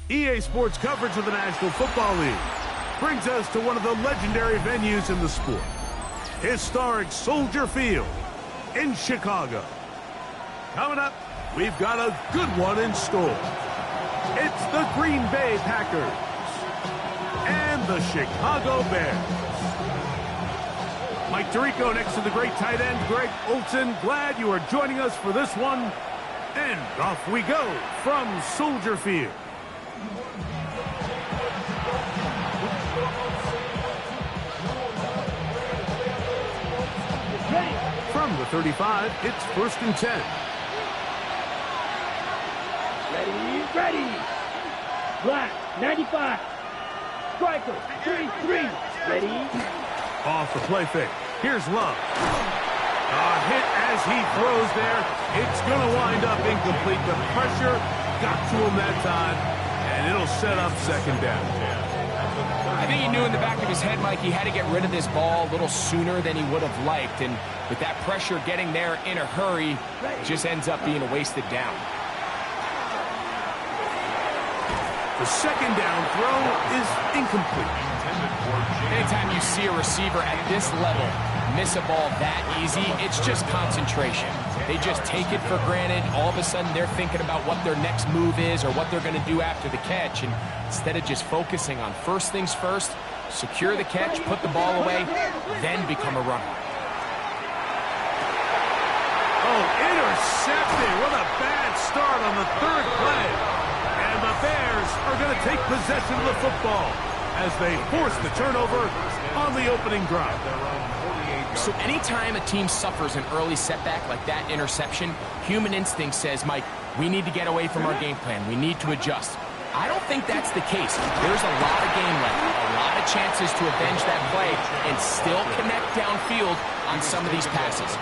EA Sports coverage of the National Football League brings us to one of the legendary venues in the sport, historic Soldier Field in Chicago. Coming up, we've got a good one in store. It's the Green Bay Packers and the Chicago Bears. Mike Tirico next to the great tight end Greg Olsen. Glad you are joining us for this one. And off we go from Soldier Field. From the 35, it's 1st and 10. Ready. Black, 95. Striker, 33. Ready. Off the play fake. Here's Love. A hit as he throws there. It's going to wind up incomplete. The pressure got to him that time, and it'll set up 2nd down. I think he knew in the back of his head, Mike, he had to get rid of this ball a little sooner than he would have liked. And with that pressure getting there in a hurry, it just ends up being a wasted down. The 2nd down throw is incomplete. Anytime you see a receiver at this level miss a ball that easy, it's just concentration. They just take it for granted. All of a sudden, they're thinking about what their next move is or what they're going to do after the catch. And instead of just focusing on first things first, secure the catch, put the ball away, then become a runner. Oh, intercepted. What a bad start on the 3rd play. And the Bears are going to take possession of the football as they force the turnover on the opening drive. So anytime a team suffers an early setback like that interception, human instinct says, Mike, we need to get away from our game plan. We need to adjust. I don't think that's the case. There's a lot of game left, a lot of chances to avenge that play and still connect downfield on some of these passes.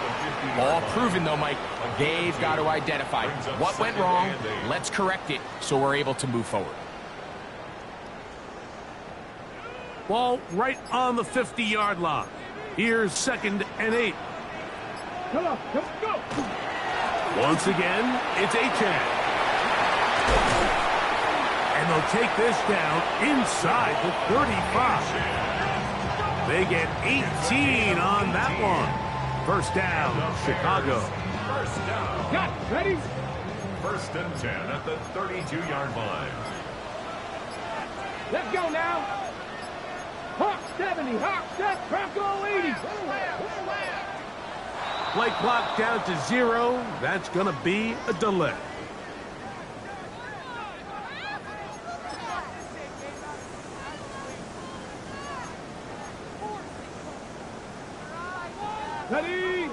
All proven, though, Mike, they've got to identify what went wrong, let's correct it so we're able to move forward. Ball right on the 50-yard line. Here's 2nd and 8. Come on, go. Once again, it's Achane. And they'll take this down inside the 35. They get 18 on that one. 1st down, Chicago. Got it. Ready? 1st and 10 at the 32-yard line. Let's go now. Hawk 70, Hawk set, Bronco 80. Play clock down to 0. That's going to be a delay. Ready?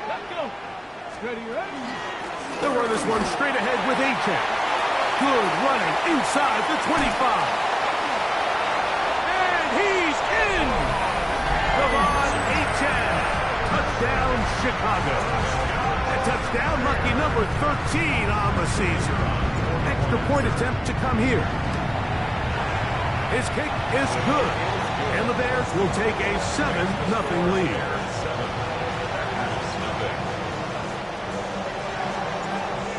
Let's go. Ready, ready. They'll run this one straight ahead with A-Check. Good running inside the 25. And he's in! Devon A-Check. Touchdown, Chicago. A touchdown, lucky number 13 on the season. Extra point attempt to come here. His kick is good. And the Bears will take a 7-0 lead.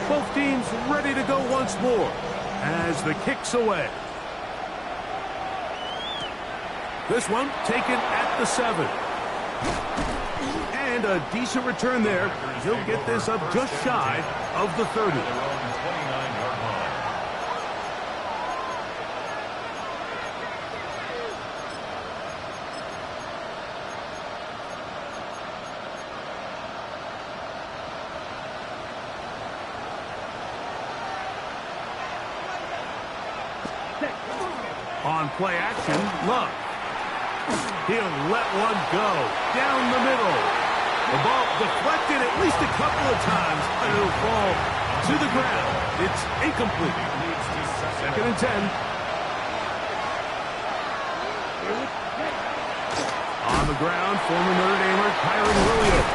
Both teams ready to go once more as the kick's away. This one taken at the 7. And a decent return there. He'll get this up just shy of the 30. On play action, Love. He'll let one go down the middle. The ball deflected at least a couple of times, and it'll fall to the ground. It's incomplete. 2nd and 10. On the ground, former Notre Damer Kyron Williams.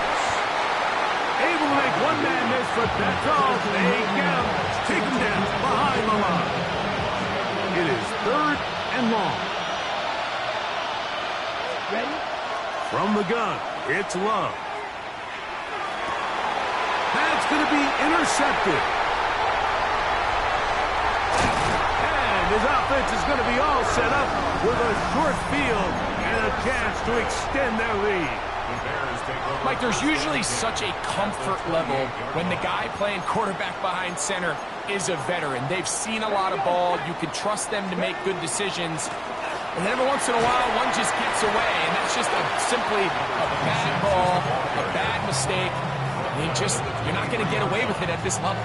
Able to make one man miss, but that's all. They get him. Take him down behind the line. It is 3rd and long. Ready? From the gun, it's Love. That's going to be intercepted. And his offense is going to be all set up with a short field and a chance to extend their lead. Mike, there's usually such a comfort level when the guy playing quarterback behind center is a veteran. They've seen a lot of ball. You can trust them to make good decisions. And then every once in a while, one just gets away, and that's just simply a bad ball, a bad mistake. You're not going to get away with it at this level.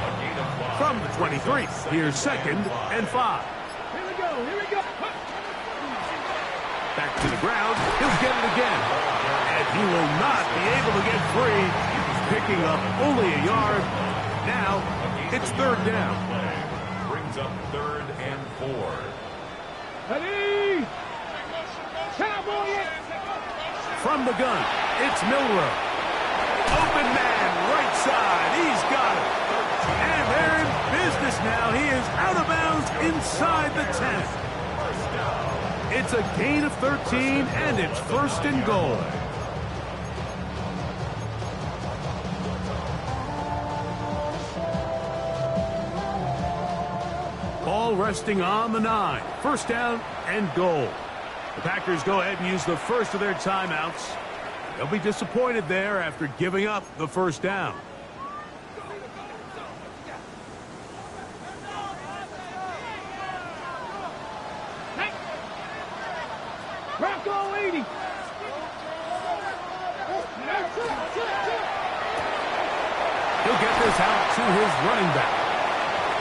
From the 23, here's 2nd and 5. Here we go, here we go. Back to the ground, he'll get it again. And he will not be able to get free. Picking up only a yard. Now, it's 3rd down. Brings up 3rd and 4. Ready? Cowboy! From the gun, it's Milrow. Open man, right side. He's got it. And they're in business now. He is out of bounds inside the 10. It's a gain of 13, and it's 1st and goal. Ball resting on the 9. 1st down and goal. The Packers go ahead and use the first of their timeouts. They'll be disappointed there after giving up the 1st down. Bronco 80. He'll get this out to his running back.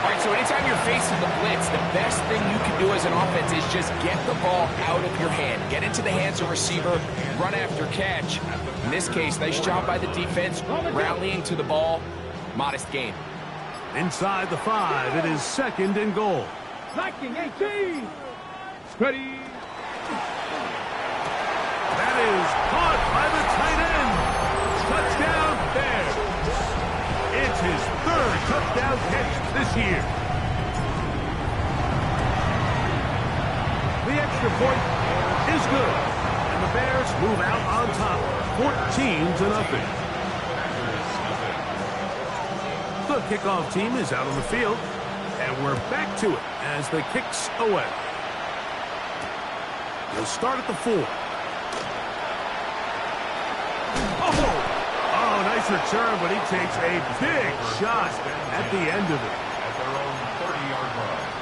All right, so anytime you're facing the blitz, the best thing you can do as an offense is just get the ball out of your hand. Get into the hands of receiver, run after catch. In this case, nice job by the defense, rallying to the ball. Modest gain. Inside the 5, it is 2nd and goal. Liking 18. Ready? That is caught by the tight end. Touchdown, Bears. It's his 3rd touchdown catch this year. The extra point is good. And the Bears move out on top, 14-0. The kickoff team is out on the field. And we're back to it as the kick's away. We'll start at the 4. Oh, nice return, but he takes a big shot at the end of it. At their own 30-yard line.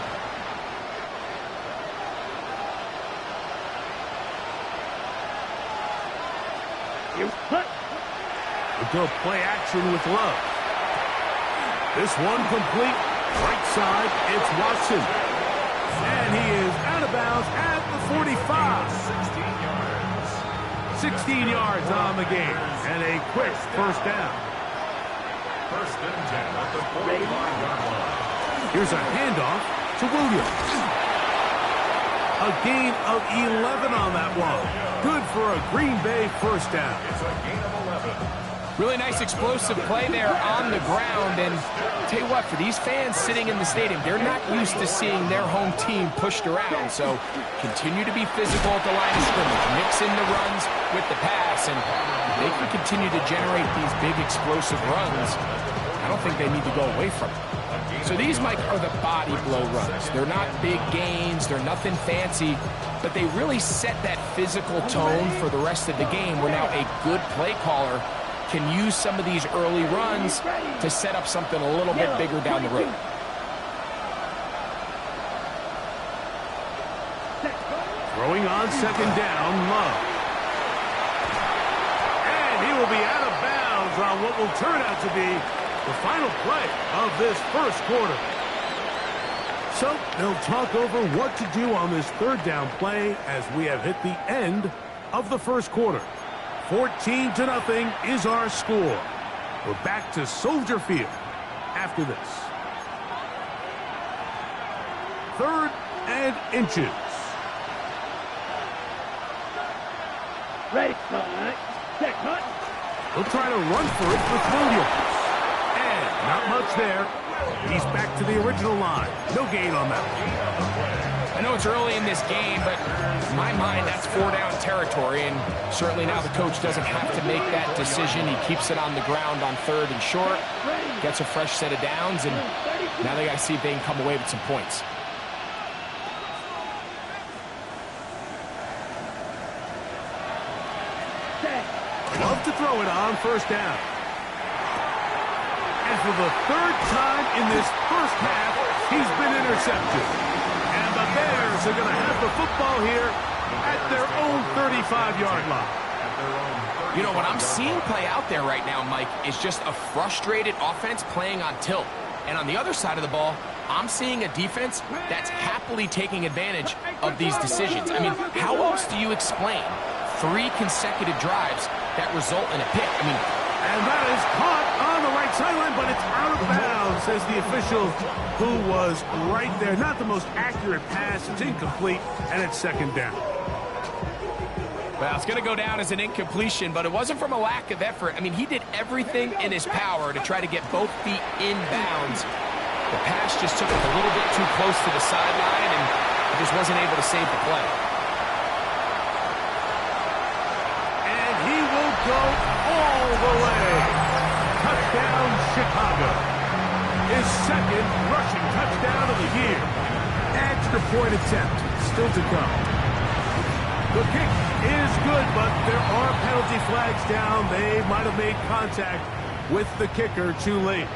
We'll go play action with Love. This one complete. Right side, it's Watson. And he is out of bounds at the 45. 16 yards. 16 yards on the game, and a quick first down. First and 10 at the 45-yard line. Here's a handoff to Williams. A gain of 11 on that one. Good for a Green Bay first down. It's a gain of 11. Really nice explosive play there on the ground. And tell you what, for these fans sitting in the stadium, they're not used to seeing their home team pushed around. So continue to be physical at the line of scrimmage. Mix in the runs with the pass. And if they can continue to generate these big explosive runs, I don't think they need to go away from it. So these, Mike, are the body blow runs. They're not big gains. They're nothing fancy. But they really set that physical tone for the rest of the game, where now a good play caller can use some of these early runs to set up something a little bit bigger down the road. Throwing on second down, Love. And he will be out of bounds on what will turn out to be the final play of this first quarter. So they'll talk over what to do on this third down play as we have hit the end of the first quarter. 14-0 is our score. We're back to Soldier Field after this. 3rd and inches. Ready, set, cut. He'll try to run for it with Williams. And not much there. He's back to the original line. No gain on that. I know it's early in this game, but in my mind, that's 4-down territory, and certainly now the coach doesn't have to make that decision. He keeps it on the ground on 3rd and short, gets a fresh set of downs, and now they got to see if they can come away with some points. Love to throw it on first down. And for the 3rd time in this first half, he's been intercepted. And the Bears are going to have the football here at their own 35-yard line. You know, what I'm seeing play out there right now, Mike, is just a frustrated offense playing on tilt. And on the other side of the ball, I'm seeing a defense that's happily taking advantage of these decisions. I mean, how else do you explain 3 consecutive drives that result in a pick? I mean, and that is caught on the right sideline, but it's out of bounds, says the official who was right there. Not the most accurate pass. It's incomplete, and it's 2nd down. Well, it's going to go down as an incompletion, but it wasn't from a lack of effort. I mean, he did everything in his power to try to get both feet in bounds. The pass just took it a little bit too close to the sideline, and he just wasn't able to save the play. And he will go all the way. Touchdown, Chicago. His 2nd rushing touchdown of the year. Extra point attempt still to come. The kick is good, but there are penalty flags down. They might have made contact with the kicker too late.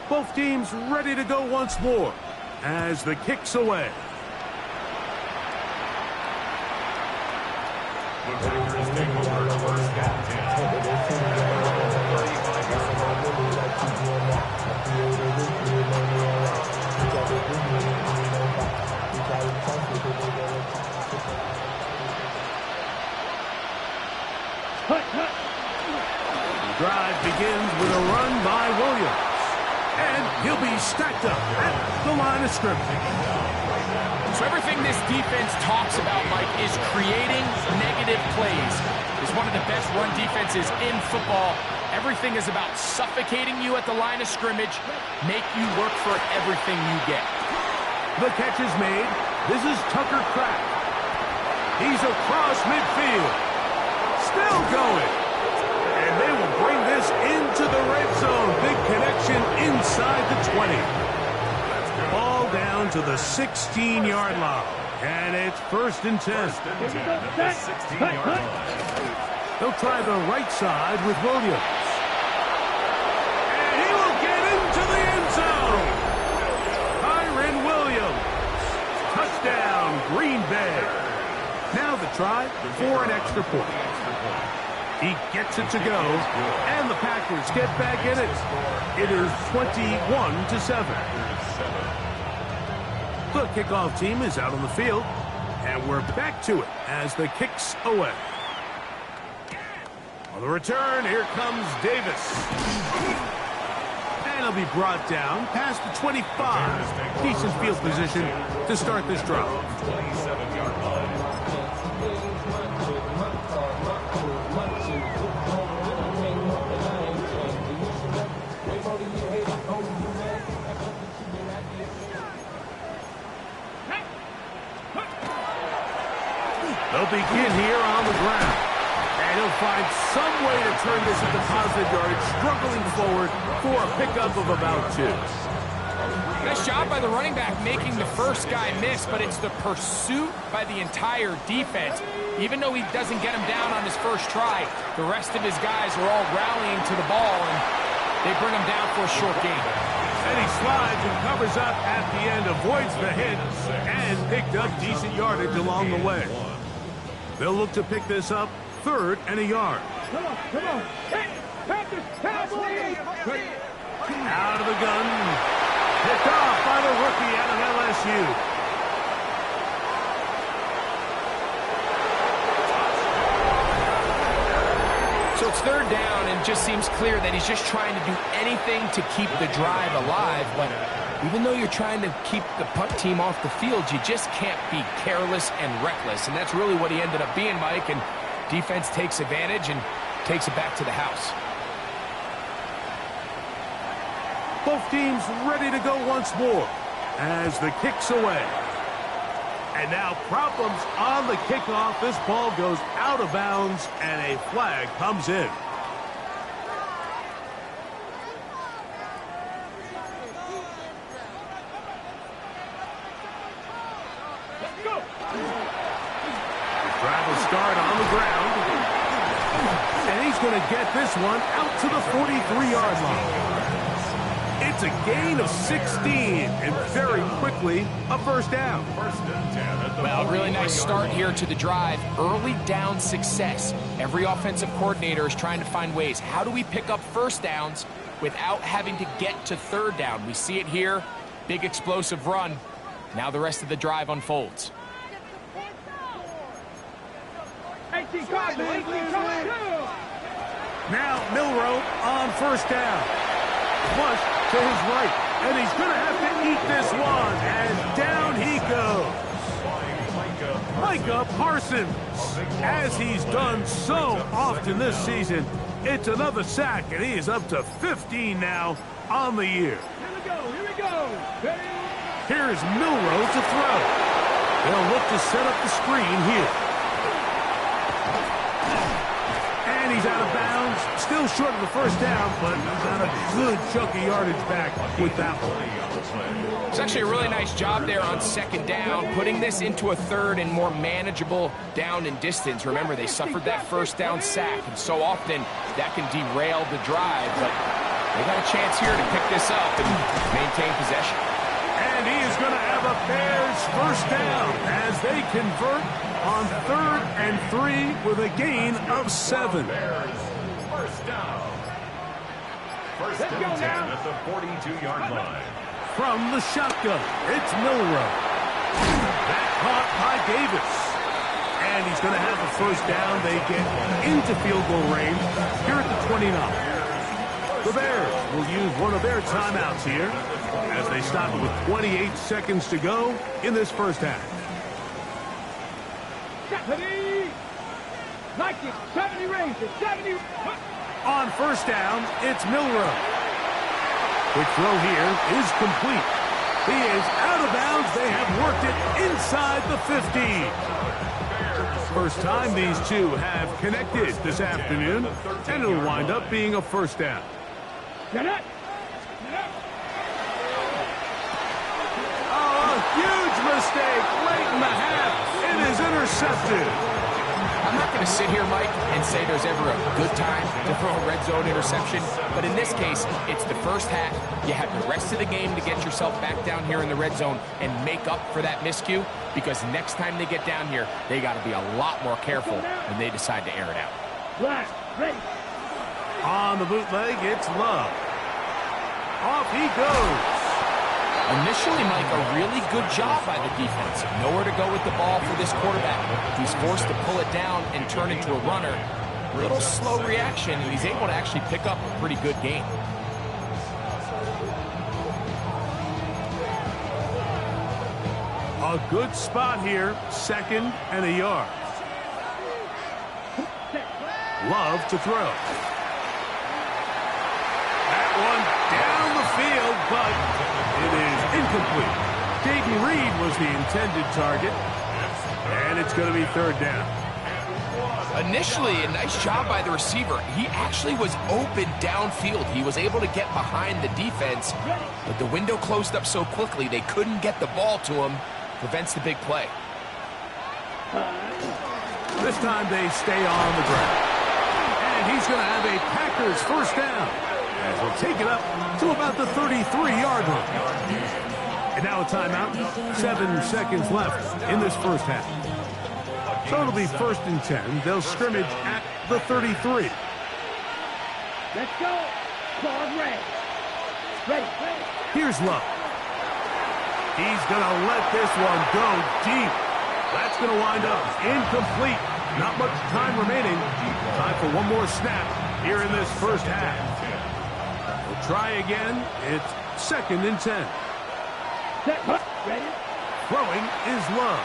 Both teams ready to go once more as the kick's away. The Tigers take over first and 10. The drive begins with a run by Williams. And he'll be stacked up at the line of scrimmage. So everything this defense talks about, Mike, is creating negative plays. It's one of the best run defenses in football. Everything is about suffocating you at the line of scrimmage, make you work for everything you get. The catch is made. This is Tucker Kraft. He's across midfield. Still going. And they will bring this into the red zone. Big connection inside the 20. Ball down to the 16-yard line. And it's 1st and 10. At the 16-yard line. They'll try the right side with Williams. And he will get into the end zone. Kyron Williams. Touchdown, Green Bay. Now the try for an extra point. He gets it to go, and the Packers get back in it. It is 21-7. The kickoff team is out on the field, and we're back to it as the kick's away. On the return, here comes Davis. And he'll be brought down past the 25. Decent field position to start this drive. 27-yard line. They'll begin here on the ground. And he'll find some way to turn this into positive yardage, struggling forward for a pickup of about 2. Nice job by the running back making the first guy miss, but it's the pursuit by the entire defense. Even though he doesn't get him down on his first try, the rest of his guys are all rallying to the ball, and they bring him down for a short gain. And he slides and covers up at the end, avoids the hit, and picked up decent yardage along the way. They'll look to pick this up 3rd and a yard. Come on, come on. Hey, Panthers, Cowboys. Out of the gun. Picked off by the rookie out of LSU. So it's 3rd down, and it just seems clear that he's just trying to do anything to keep the drive alive. But even though you're trying to keep the punt team off the field, you just can't be careless and reckless. And that's really what he ended up being, Mike. And defense takes advantage and takes it back to the house. Both teams ready to go once more as the kick's away. And now problems on the kickoff. This ball goes out of bounds, and a flag comes in. Let's go. The drive will start on the ground. And he's going to get this one out to the 43-yard line. It's a gain of 16, and very quickly, a first down. Well, really nice start here to the drive. Early down success. Every offensive coordinator is trying to find ways. How do we pick up first downs without having to get to 3rd down? We see it here. Big explosive run. Now the rest of the drive unfolds. 18 cards, 18 cards. Now Milroe on first down. Flush to his right, and he's going to have to eat this one, and down he goes. Micah Parsons, as he's done so often this season, it's another sack, and he is up to 15 now on the year. Here we go, here we go. Here's Milroe to throw. They'll look to set up the screen here. And he's out of bounds. Still short of the first down, but got a good chunk of yardage back with that one. It's actually a really nice job there on 2nd down, putting this into a 3rd and more manageable down and distance. Remember, they suffered that first down sack, and so often that can derail the drive, but they got a chance here to pick this up and maintain possession. And he is going to have a Bears first down as they convert on 3rd and 3 with a gain of 7. First down. First and 10 at the 42-yard line. From the shotgun, it's Milroe. That caught by Davis. And he's going to have a first down. They get into field goal range here at the 29. The Bears will use one of their timeouts here as they stop it with 28 seconds to go in this first half. 70. Like it. 70 Rangers. 70. On first down, it's Milroe. Quick throw here is complete. He is out of bounds. They have worked it inside the 50. First time these two have connected this afternoon, and it'll wind up being a first down. Get it. Oh, a huge mistake late in the half. It is intercepted. I'm not going to sit here, Mike, and say there's ever a good time to throw a red zone interception, but in this case, it's the first half. You have the rest of the game to get yourself back down here in the red zone and make up for that miscue, because next time they get down here, they got to be a lot more careful when they decide to air it out. Black, ready. On the bootleg, it's Love. Off he goes. Initially, Mike, a really good job by the defense. Nowhere to go with the ball for this quarterback. He's forced to pull it down and turn into a runner. A little slow reaction, and he's able to actually pick up a pretty good game. A good spot here, 2nd and a yard. Love to throw. That one down the field, but it is incomplete. Jaden Reed was the intended target, and it's going to be 3rd down. Initially, a nice job by the receiver. He actually was open downfield. He was able to get behind the defense, but the window closed up so quickly they couldn't get the ball to him. Prevents the big play. This time they stay on the ground. And he's going to have a Packers 1st down, as we'll take it up to about the 33-yard line. And now a timeout. 7 seconds left in this 1st half. So it'll be 1st and 10. They'll scrimmage at the 33. Let's go. Ball ready. Ready. Here's Love. He's going to let this one go deep. That's going to wind up incomplete. Not much time remaining. Time for one more snap here in this 1st half. We'll try again. It's 2nd and 10. Ready. Throwing is Love.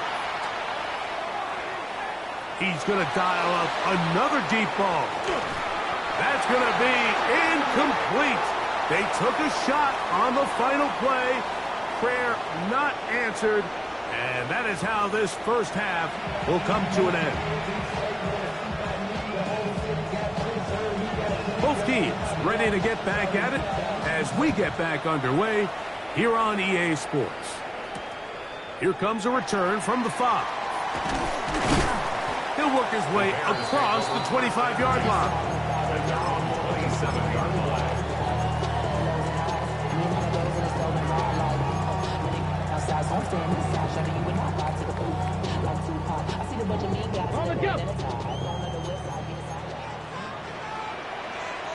He's going to dial up another deep ball. That's going to be incomplete. They took a shot on the final play. Prayer not answered, and that is how this 1st half will come to an end. Both teams ready to get back at it as we get back underway here on EA Sports. Here comes a return from the 5. He'll work his way across the 25-yard line. On the jump.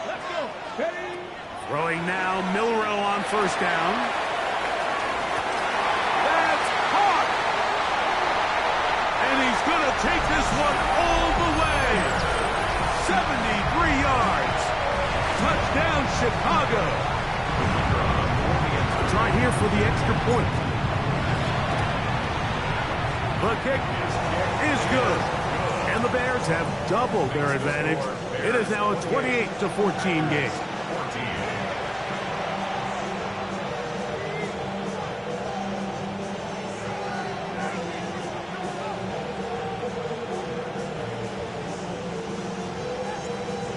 Let's go. Ready. Throwing now, Milrow on 1st down. That's caught! And he's going to take this one all the way. 73 yards. Touchdown, Chicago. Try here for the extra point. The kick is good. And the Bears have doubled their advantage. It is now a 28-14 game.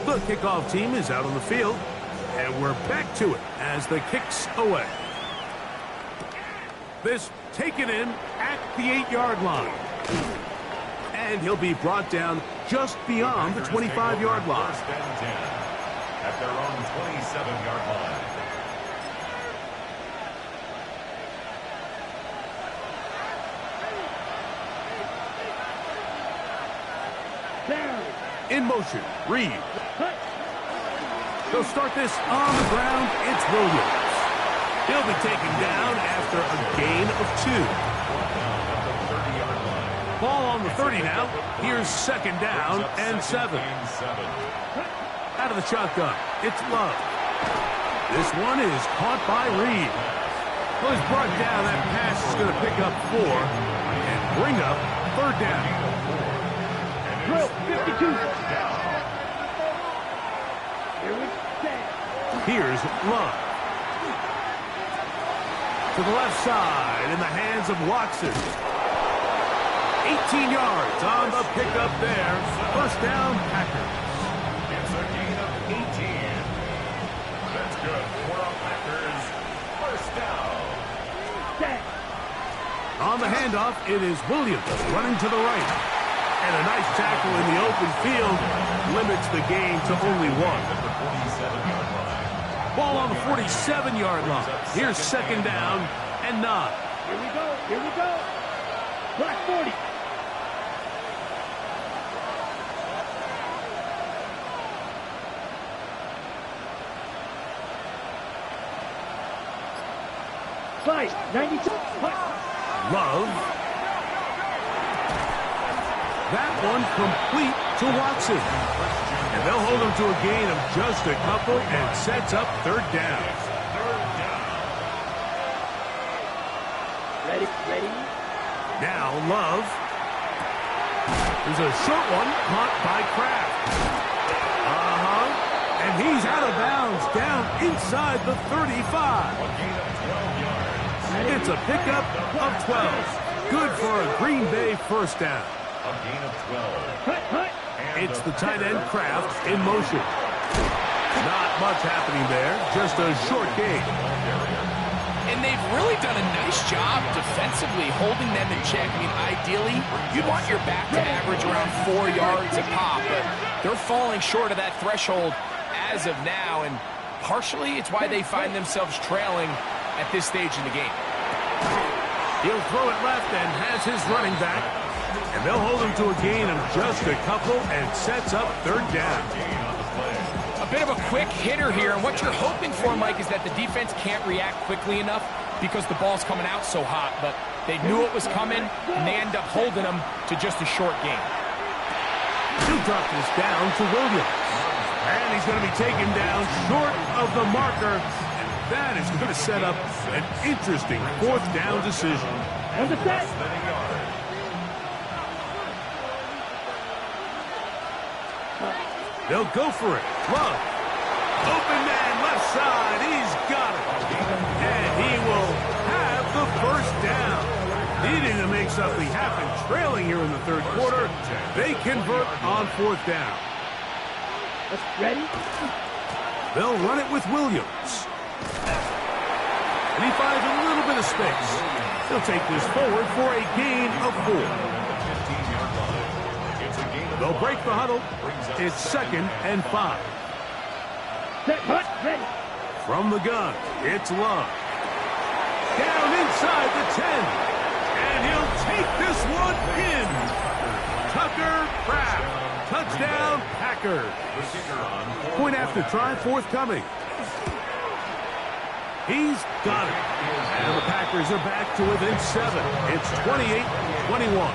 The kickoff team is out on the field, and we're back to it as the kick's away. This taken in at the 8-yard line. And he'll be brought down just beyond the 25-yard line. 1st and 10 at their own 27-yard line. Down. In motion, Reed. They'll start this on the ground. It's Williams. He'll be taken down after a gain of 2. Ball on the 30 now. Here's 2nd down and 7. Out of the shotgun, it's Love. This one is caught by Reed. Well, he's brought down. That pass is going to pick up 4 and bring up 3rd down. Drill 52. Here we stand. Here's Love. To the left side in the hands of Watson. 18 yards on the pickup there. 1st down, Packers. It's a gain of 18. That's good for a Packers 1st down. Set. On the handoff, it is Williams running to the right. And a nice tackle in the open field limits the gain to only 1. Ball on the 47-yard line. Here's 2nd down and 9. Here we go. Here we go. Black 40. fight. 92. Love. That one complete to Watson. And they'll hold him to a gain of just a couple and sets up third down. Ready. Now Love. There's a short one caught by Kraft. And he's out of bounds down inside the 35. It's a pickup of 12. Good for a Green Bay first down. A gain of 12. It's the tight end Kraft in motion. Not much happening there, just a short gain. And they've really done a nice job defensively holding them in check. I mean, ideally, you'd want your back to average around 4 yards a pop, but they're falling short of that threshold as of now, and partially it's why they find themselves trailing at this stage in the game. He'll throw it left and has his running back. And they'll hold him to a gain of just a couple and sets up third down. A bit of a quick hitter here, and what you're hoping for, Mike, is that the defense can't react quickly enough because the ball's coming out so hot. But they knew it was coming, and they end up holding them to just a short gain. He'll drop this down to Williams. And he's going to be taken down short of the marker. And that is going to set up an interesting fourth down decision. On the set. They'll go for it. Love. Open man, left side. He's got it. And he will have the first down. Needing to make something happen. Trailing here in the third quarter. They convert on fourth down. Ready? They'll run it with Williams. And he finds a little bit of space. He'll take this forward for a gain of 4. They'll break the huddle. It's 2nd and 5. Set, ready. From the gun, it's Love. Down inside the 10. And he'll take this one in. Tucker Kraft. Touchdown, Packers. Point after try forthcoming. He's got it. And the Packers are back to within 7. It's 28-21.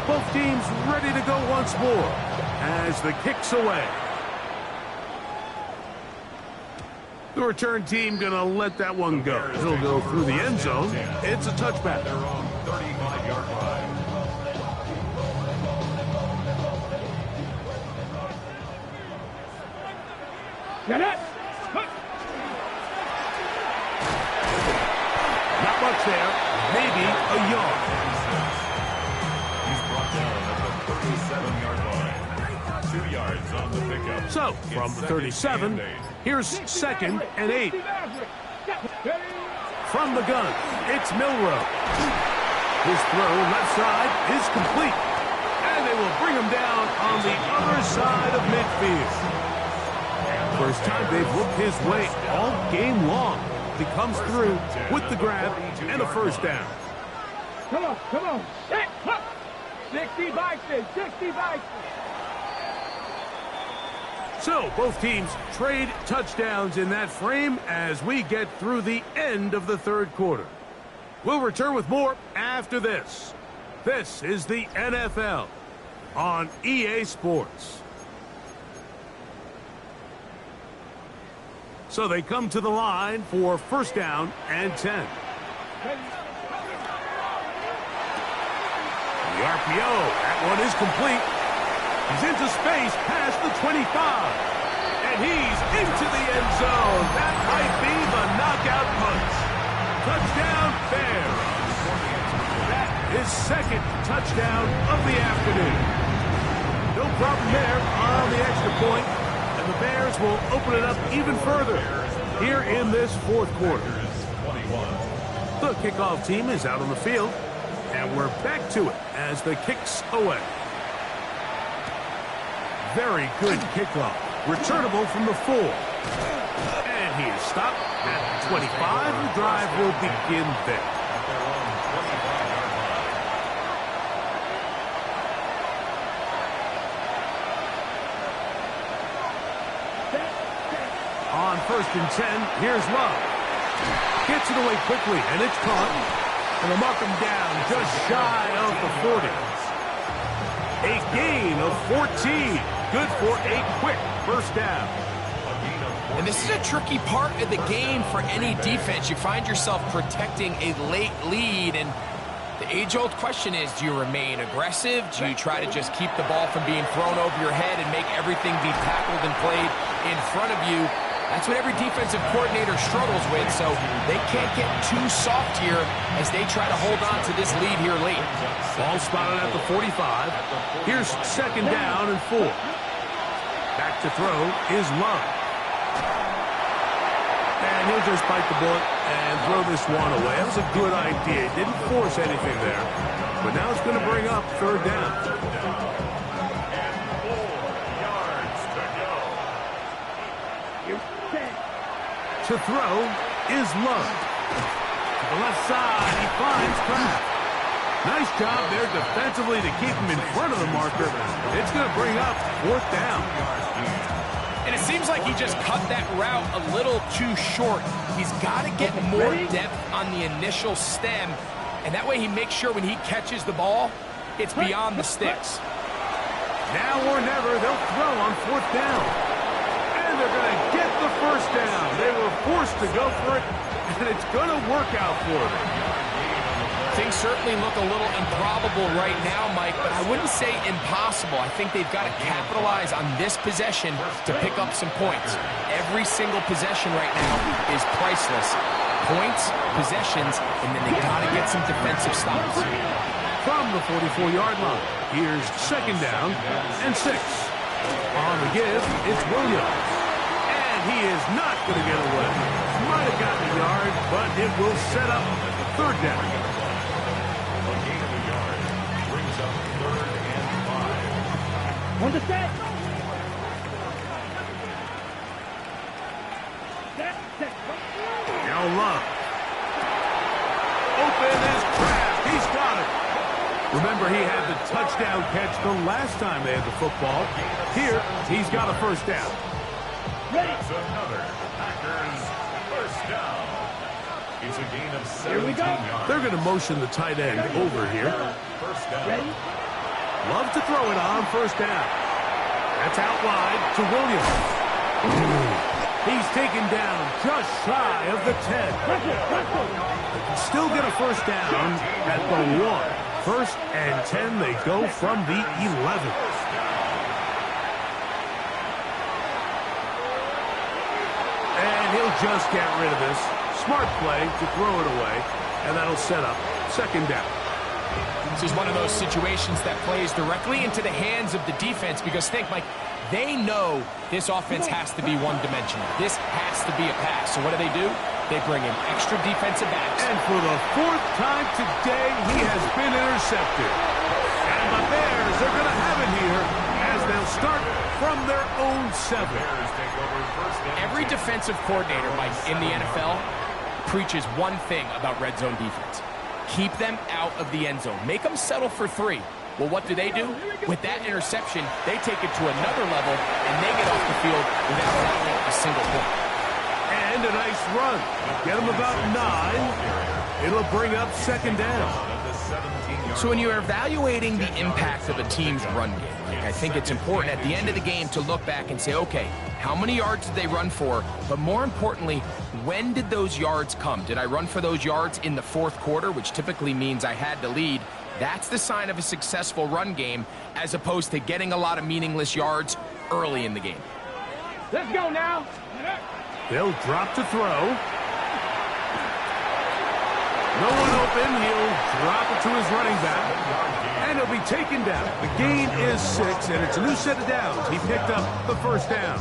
Both teams ready to go once more as the kick's away. The return team going to let that one go. It'll go through the end zone. It's a touchback. Their own 35-yard line. Get it. Not much there. Maybe a yard. He's brought down at the 37-yard line. 2 yards on the pickup. So, from the 37, here's 2nd and 8. From the gun, it's Milrow. His throw left side is complete. And they will bring him down on the other side of midfield. First time they've looked his way all game long. He comes through with the grab and a first down. Come on. Set, 60 Vikings, 60 Vikings. So, both teams trade touchdowns in that frame as we get through the end of the third quarter. We'll return with more after this. This is the NFL on EA Sports. So they come to the line for first down and 10. The RPO, that one is complete. He's into space past the 25. And he's into the end zone. That might be the knockout punch. Touchdown, Bears. That is 2nd touchdown of the afternoon. No problem there on the extra point. And the Bears will open it up even further here in this fourth quarter. The kickoff team is out on the field. And we're back to it as the kick's away. Very good kickoff. Returnable from the 4. And he is stopped at the 25. The drive will begin there. On 1st and 10, here's Love. Gets it away quickly, and it's caught. And they'll mark him down just shy of the 40. A gain of 14. Good for a quick first down. And this is a tricky part of the game for any defense. You find yourself protecting a late lead, and the age-old question is, do you remain aggressive? Do you try to just keep the ball from being thrown over your head and make everything be tackled and played in front of you? That's what every defensive coordinator struggles with, so they can't get too soft here as they try to hold on to this lead here late. Ball spotted at the 45. Here's second down and 4. Back to throw is Love. And he'll just bite the bullet and throw this one away. That was a good idea. Didn't force anything there. But now it's going to bring up third down. And 4 yards to go. To throw is Love. To the left side, he finds Kraft. Nice job there defensively to keep him in front of the marker. It's going to bring up fourth down. And it seems like he just cut that route a little too short. He's got to get more depth on the initial stem, and that way he makes sure when he catches the ball, it's beyond the sticks. Now or never, they'll throw on fourth down. And they're going to get the first down. They were forced to go for it, and it's going to work out for them. Things certainly look a little improbable right now, Mike, but I wouldn't say impossible. I think they've got to capitalize on this possession to pick up some points. Every single possession right now is priceless. Points, possessions, and then they got to get some defensive stops. From the 44-yard line, here's second down and 6. On the give, it's Williams. And he is not going to get away. Might have gotten a yard, but it will set up third down. On the set. Now Love. Open is Kraft. He's got it. Remember, he had the touchdown catch the last time they had the football. Here, he's got a first down. That's another Packers first down. It's a gain of 17 yards. They're going to motion the tight end over here. First down. Ready? Love to throw it on first down. That's out wide to Williams. He's taken down just shy of the 10. Still get a first down at the 1. First and 10, they go from the 11. And he'll just get rid of this. Smart play to throw it away, and that'll set up second down. This is one of those situations that plays directly into the hands of the defense because think, Mike, they know this offense has to be one-dimensional. This has to be a pass. So what do? They bring in extra defensive backs. And for the 4th time today, he has been intercepted. And the Bears are going to have it here as they'll start from their own 7. Every defensive coordinator, Mike, in the NFL preaches one thing about red zone defense. Keep them out of the end zone. Make them settle for 3. Well, what do? With that interception, they take it to another level, and they get off the field without allowing a single point. And a nice run. Get them about 9. It'll bring up second down. So when you're evaluating the impact of a team's run game, I think it's important at the end of the game to look back and say, okay, how many yards did they run for? But more importantly, when did those yards come? Did I run for those yards in the 4th quarter, which typically means I had to lead? That's the sign of a successful run game, as opposed to getting a lot of meaningless yards early in the game. Let's go now. They'll drop to throw. No one open. He'll drop it to his running back. And he'll be taken down. The gain is 6, and it's a new set of downs. He picked up the first down.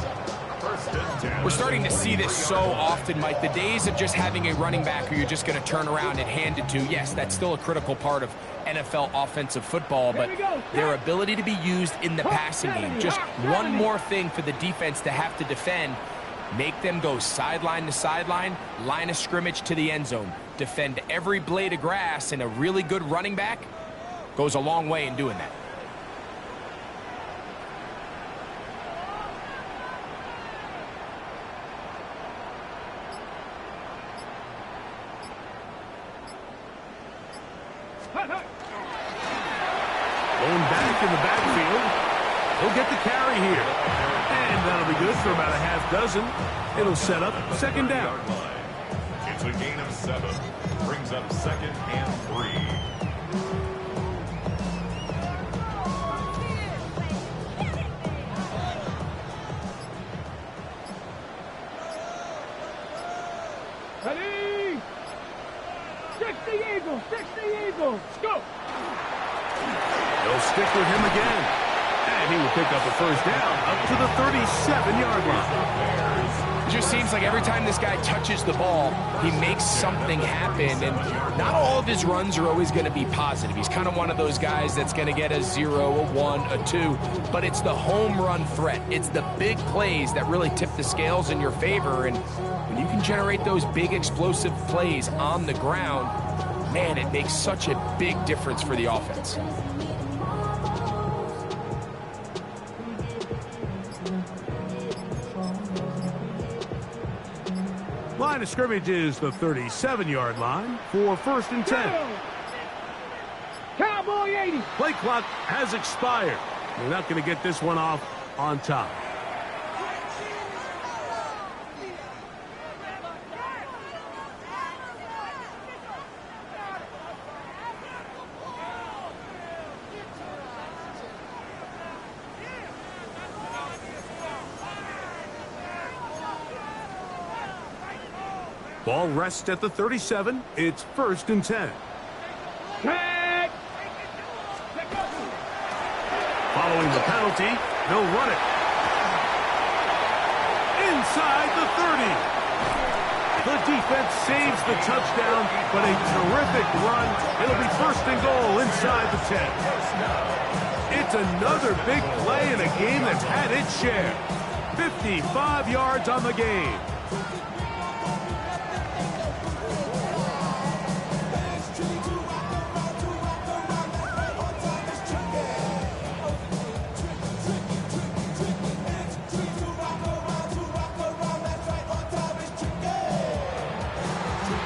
We're starting to see this so often, Mike. The days of just having a running back who you're just going to turn around and hand it to, yes, that's still a critical part of NFL offensive football, but their ability to be used in the passing game, just one more thing for the defense to have to defend. Make them go sideline to sideline, line of scrimmage to the end zone. Defend every blade of grass, and a really good running back goes a long way in doing that. Falling back in the backfield. He'll get the carry here. And that'll be good for about a half dozen. It'll set up second down. It's a gain of 7. Brings up 2nd and 3. Ready? 60 Eagles, 60 Eagles, go! They'll stick with him again. And he will pick up a first down up to the 37-yard line. It just seems like every time this guy touches the ball, he makes something happen. And not all of his runs are always going to be positive. He's kind of one of those guys that's going to get a 0, a 1, a 2. But it's the home run threat. It's the big plays that really tip the scales in your favor. And when you can generate those big explosive plays on the ground, man, it makes such a big difference for the offense. Line of scrimmage is the 37-yard line for 1st and 10. Cowboy 80. Play clock has expired. They're not going to get this one off on top. Ball rests at the 37. It's 1st and 10. Tag. Following the penalty, they'll run it. Inside the 30. The defense saves the touchdown, but a terrific run. It'll be 1st and goal inside the 10. It's another big play in a game that's had its share. 55 yards on the game.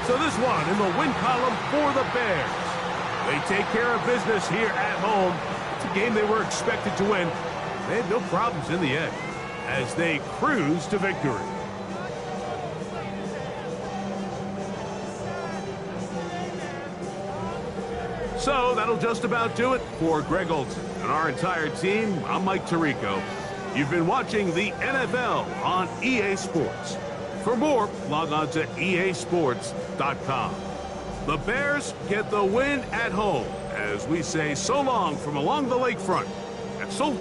So this one in the win column for the Bears. They take care of business here at home. It's a game they were expected to win. They had no problems in the end as they cruise to victory. So that'll just about do it for Greg Olson and our entire team. I'm Mike Tirico. You've been watching the NFL on EA Sports. For more, log on to easports.com. The Bears get the win at home as we say so long from along the lakefront. And so